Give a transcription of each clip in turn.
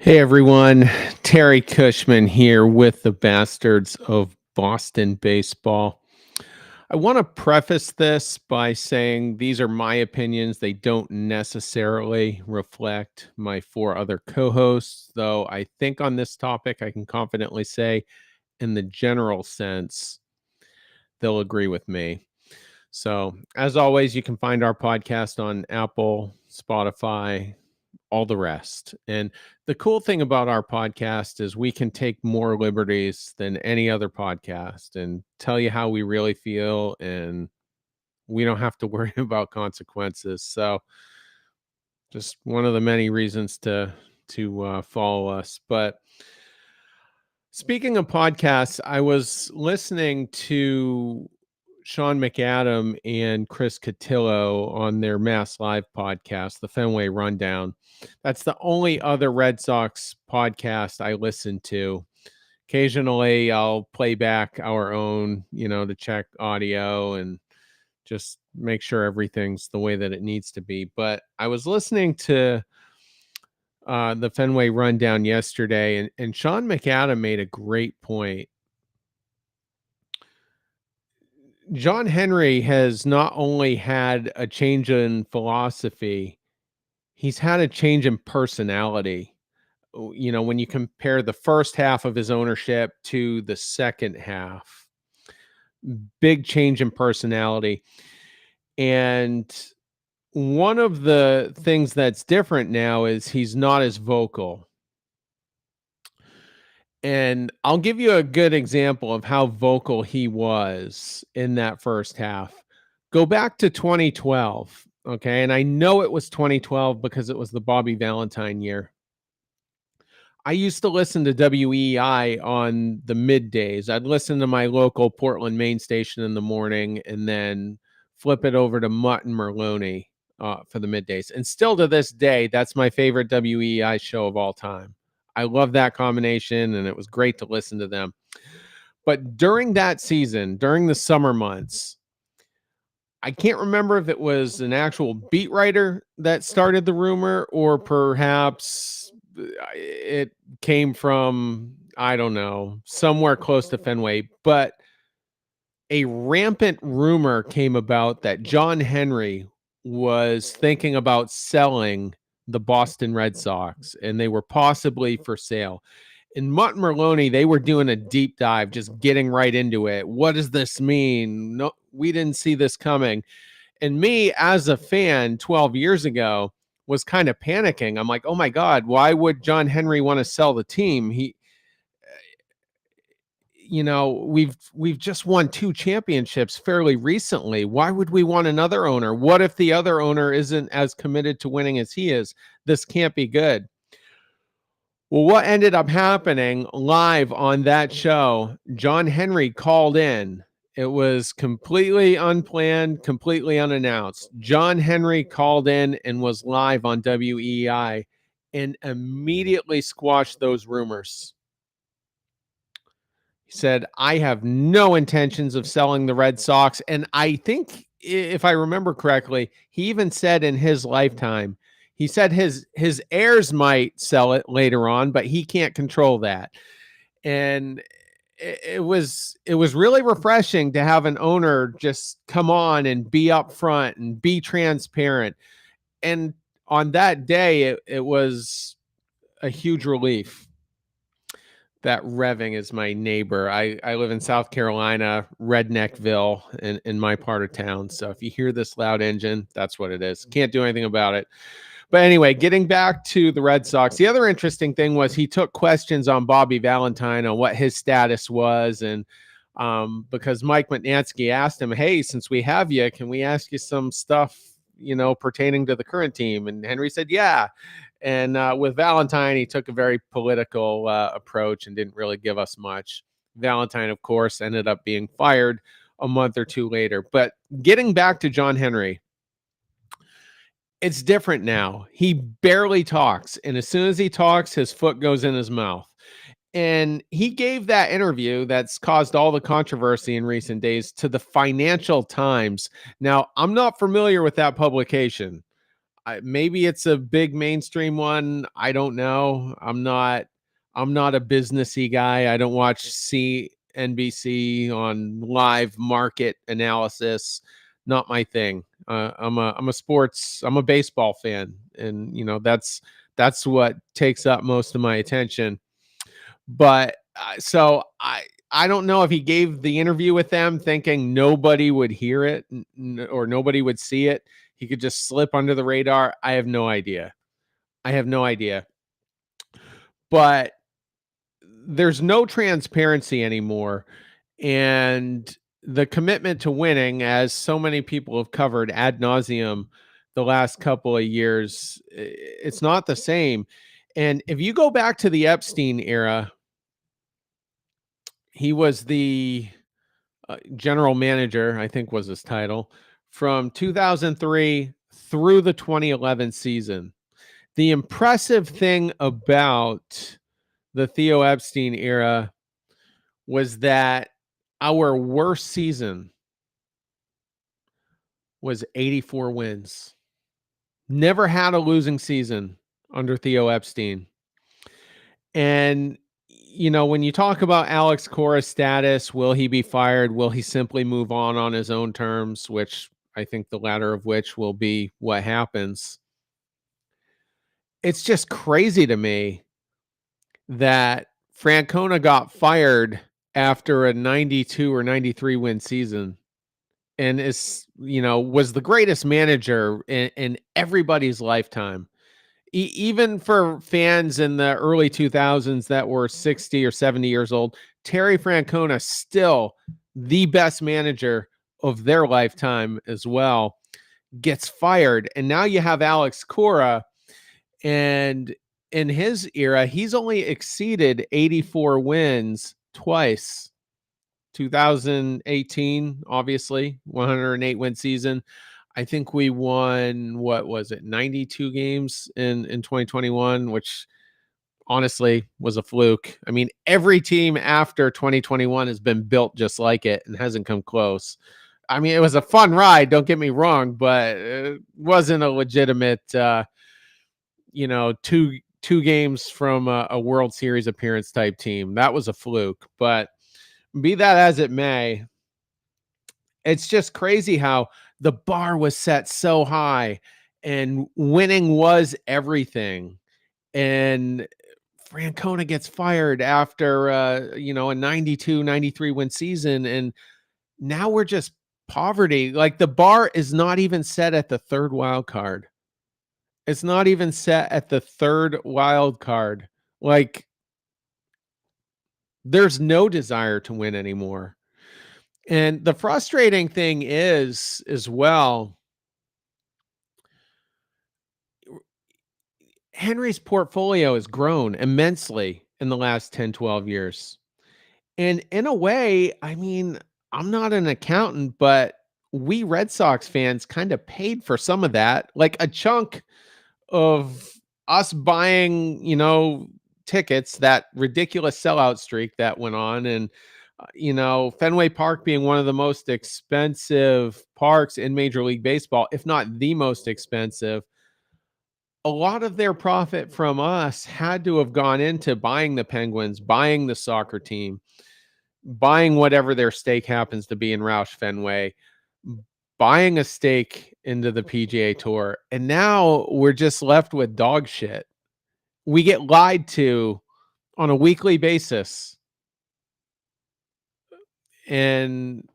Hey everyone, Terry Cushman here with the Bastards of Boston Baseball. I want to preface this by saying these are my opinions. They don't necessarily reflect my four other co hosts, though I think on this topic I can confidently say, in the general sense, they'll agree with me. So, as always, you can find our podcast on Apple, Spotify, all the rest. And the cool thing about our podcast is we can take more liberties than any other podcast and tell you how we really feel, and we don't have to worry about consequences. So, just one of the many reasons to follow us. But speaking of podcasts, I was listening to Sean McAdam and Chris Cotillo on their Mass Live podcast, the Fenway Rundown. That's the only other Red Sox podcast I listen to. Occasionally, I'll play back our own, to check audio and just make sure everything's the way that it needs to be. But I was listening to the Fenway Rundown yesterday, and Sean McAdam made a great point. John Henry has not only had a change in philosophy, he's had a change in personality. When you compare the first half of his ownership to the second half, big change in personality. And one of the things that's different now is he's not as vocal. And I'll give you a good example of how vocal he was in that first half. Go back to 2012, okay? And I know it was 2012 because it was the Bobby Valentine year. I used to listen to WEI on the middays. I'd listen to my local Portland main station in the morning and then flip it over to Mutt and Merlone for the middays. And still to this day, that's my favorite WEI show of all time. I love that combination, and it was great to listen to them. But during that season, during the summer months, I can't remember if it was an actual beat writer that started the rumor or perhaps it came from, I don't know, somewhere close to Fenway. But a rampant rumor came about that John Henry was thinking about selling the Boston Red Sox, and they were possibly for sale. In Mutt and Merlone, they were doing a deep dive, just getting right into it. What does this mean? No, we didn't see this coming. And me, as a fan 12 years ago, was kind of panicking. I'm like, oh my God, why would John Henry want to sell the team? We've just won 2 championships fairly recently. Why would we want another owner? What if the other owner isn't as committed to winning as he is? This can't be good. Well, what ended up happening live on that show, John Henry called in. It was completely unplanned, completely unannounced. John Henry called in and was live on WEI and immediately squashed those rumors. He said, I have no intentions of selling the Red Sox. And I think, if I remember correctly, he even said in his lifetime, he said his heirs might sell it later on, but he can't control that. And it was really refreshing to have an owner just come on and be upfront and be transparent. And on that day, it was a huge relief. That revving is my neighbor. I live in South Carolina, Redneckville, in my part of town. So if you hear this loud engine, that's what it is. Can't do anything about it. But anyway, getting back to the Red Sox, the other interesting thing was he took questions on Bobby Valentine on what his status was. And because Mike Mutnansky asked him, hey, since we have you, can we ask you some stuff, pertaining to the current team? And Henry said, yeah. And with Valentine, he took a very political approach and didn't really give us much. Valentine, of course, ended up being fired a month or two later. But getting back to John Henry, it's different now. He barely talks. And as soon as he talks, his foot goes in his mouth. And he gave that interview that's caused all the controversy in recent days to the Financial Times. Now, I'm not familiar with that publication. Maybe it's a big mainstream one. I don't know. I'm not a businessy guy. I don't watch CNBC on live market analysis. Not my thing. I'm a baseball fan, and that's what takes up most of my attention. But I don't know if he gave the interview with them thinking nobody would hear it, or nobody would see it. He could just slip under the radar. I have no idea. I have no idea. But there's no transparency anymore. And the commitment to winning, as so many people have covered ad nauseum the last couple of years, it's not the same. And if you go back to the Epstein era, he was the general manager, I think was his title, from 2003 through the 2011 season. The impressive thing about the Theo Epstein era was that our worst season was 84 wins. Never had a losing season under Theo Epstein. And when you talk about Alex Cora's status, will he be fired? Will he simply move on his own terms, which I think the latter of which will be what happens. It's just crazy to me that Francona got fired after a 92 or 93 win season, and was the greatest manager in everybody's lifetime. Even for fans in the early 2000s that were 60 or 70 years old, Terry Francona still the best manager of their lifetime as well, gets fired. And now you have Alex Cora, and in his era, he's only exceeded 84 wins twice. 2018, obviously, 108 win season. I think we won, what was it, 92 games in 2021, which honestly was a fluke. I mean, every team after 2021 has been built just like it and hasn't come close. I mean, it was a fun ride, don't get me wrong, but it wasn't a legitimate two games from a World Series appearance type team. That was a fluke. But be that as it may, it's just crazy how the bar was set so high and winning was everything. And Francona gets fired after a 92, 93 win season, and now we're just poverty. Like, the bar is not even set at the third wild card. It's not even set at the third wild card. Like, there's no desire to win anymore. And the frustrating thing is, as well, Henry's portfolio has grown immensely in the last 10, 12 years. And in a way, I mean, I'm not an accountant, but we Red Sox fans kind of paid for some of that. Like, a chunk of us buying, tickets, that ridiculous sellout streak that went on. And, Fenway Park being one of the most expensive parks in Major League Baseball, if not the most expensive. A lot of their profit from us had to have gone into buying the Penguins, buying the soccer team, buying whatever their stake happens to be in Roush Fenway, buying a stake into the PGA Tour. And now we're just left with dog shit. We get lied to on a weekly basis. And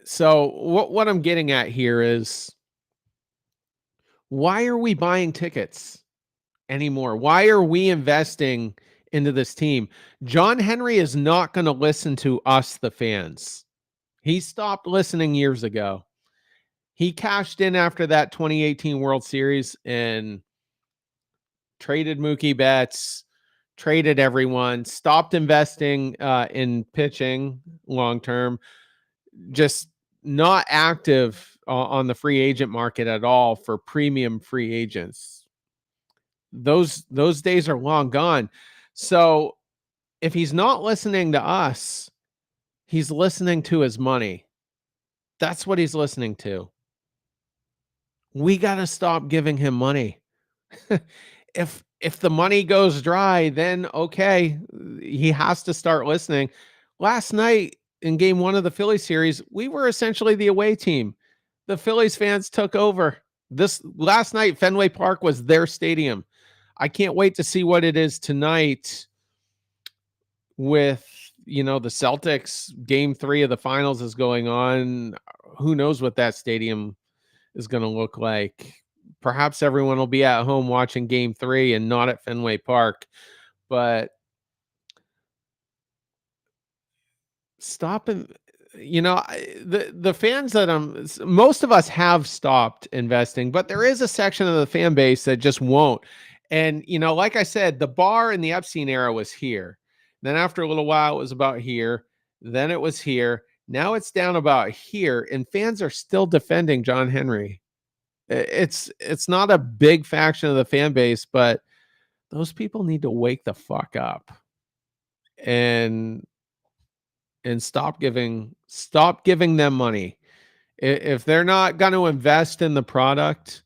so what I'm getting at here is, why are we buying tickets anymore? Why are we investing into this team? John Henry is not going to listen to us, the fans. He stopped listening years ago. He cashed in after that 2018 World Series and traded Mookie Betts, traded everyone, stopped investing in pitching long term, just not active on the free agent market at all for premium free agents. Those days are long gone. So if he's not listening to us, he's listening to his money. That's what he's listening to. We got to stop giving him money. If the money goes dry, then okay, he has to start listening. Last night in game 1 of the Phillies series, we were essentially the away team. The Phillies fans took over. This last night, Fenway Park was their stadium. I can't wait to see what it is tonight with, the Celtics. Game 3 of the finals is going on. Who knows what that stadium is going to look like? Perhaps everyone will be at home watching game 3 and not at Fenway Park. But stop and the fans that most of us have stopped investing, but there is a section of the fan base that just won't. And like I said, the bar in the Epstein era was here. Then after a little while, it was about here. Then it was here. Now it's down about here, and fans are still defending John Henry. It's not a big faction of the fan base, but those people need to wake the fuck up and stop giving them money. If they're not going to invest in the product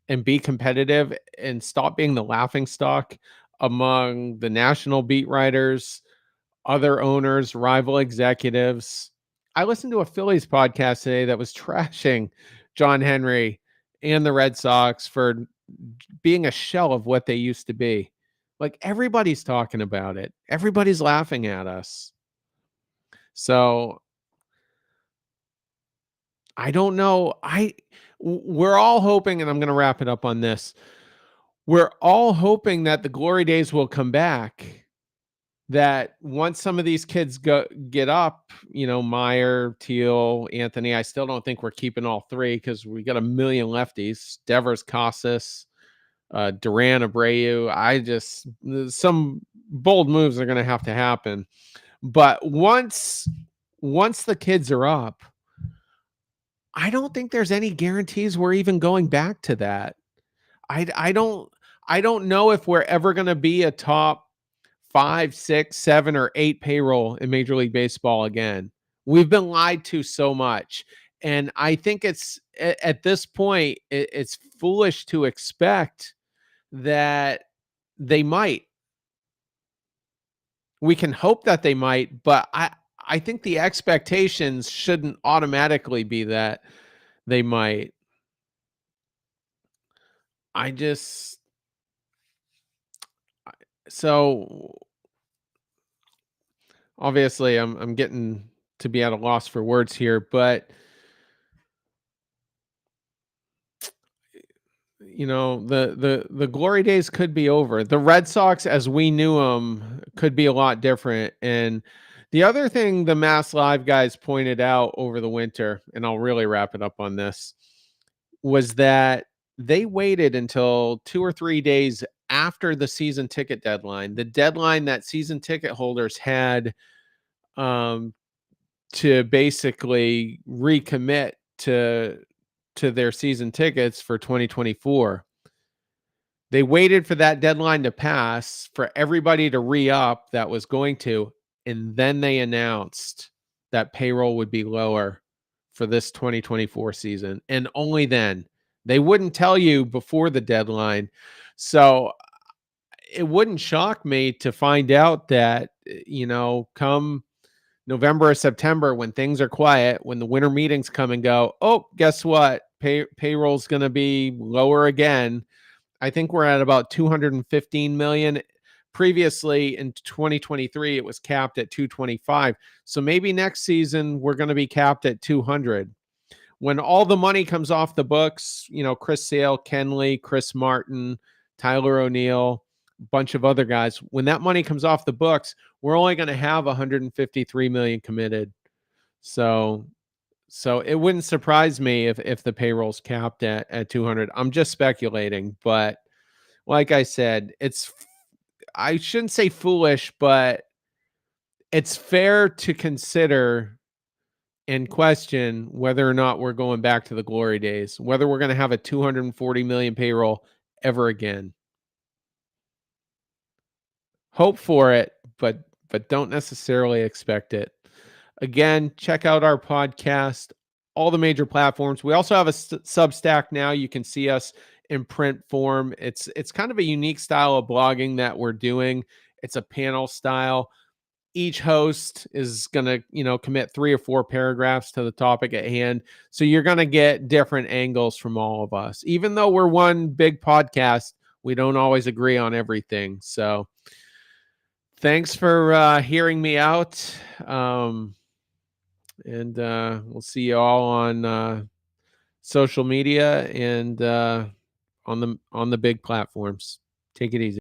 and be competitive and stop being the laughing stock among the national beat writers, other owners, rival executives. I listened to a Phillies podcast today that was trashing John Henry and the Red Sox for being a shell of what they used to be. Like, everybody's talking about it. Everybody's laughing at us. So I don't know. We're all hoping, and I'm going to wrap it up on this. We're all hoping that the glory days will come back. That once some of these kids get up, Meyer, Teal, Anthony, I still don't think we're keeping all three because we got a million lefties. Devers, Casas, Duran, Abreu. Some bold moves are going to have to happen. But once the kids are up, I don't think there's any guarantees we're even going back to that. I don't know if we're ever going to be a top 5, 6, 7, or 8 payroll in Major League Baseball again. We've been lied to so much. And I think it's at this point, it's foolish to expect that they might. We can hope that they might, but I think the expectations shouldn't automatically be that they might. I just so obviously I'm getting to be at a loss for words here, but the glory days could be over. The Red Sox as we knew them could be a lot different. And the other thing the Mass Live guys pointed out over the winter, and I'll really wrap it up on this, was that they waited until 2 or 3 days after the season ticket deadline, the deadline that season ticket holders had um, to basically recommit to their season tickets for 2024. They waited for that deadline to pass for everybody to re-up that was going to, and then they announced that payroll would be lower for this 2024 season. And only then. They wouldn't tell you before the deadline. So it wouldn't shock me to find out that, come November or September, when things are quiet, when the winter meetings come and go, oh, guess what? Payroll's going to be lower again. I think we're at about 215 million. Previously in 2023, it was capped at 225. So maybe next season we're going to be capped at 200. When all the money comes off the books, Chris Sale, Kenley, Chris Martin, Tyler O'Neill, a bunch of other guys, when that money comes off the books, we're only going to have 153 million committed. So it wouldn't surprise me if the payroll's capped at 200. I'm just speculating, but like I said, I shouldn't say foolish, but it's fair to consider and question whether or not we're going back to the glory days, whether we're going to have a 240 million payroll ever again. Hope for it, but don't necessarily expect it. Again, check out our podcast all the major platforms. We also have a Substack now. You can see us in print form. It's kind of a unique style of blogging that we're doing. It's a panel style. Each host is going to, commit 3 or 4 paragraphs to the topic at hand. So you're going to get different angles from all of us. Even though we're one big podcast, we don't always agree on everything. So thanks for hearing me out. And we'll see you all on social media and on the big platforms. Take it easy.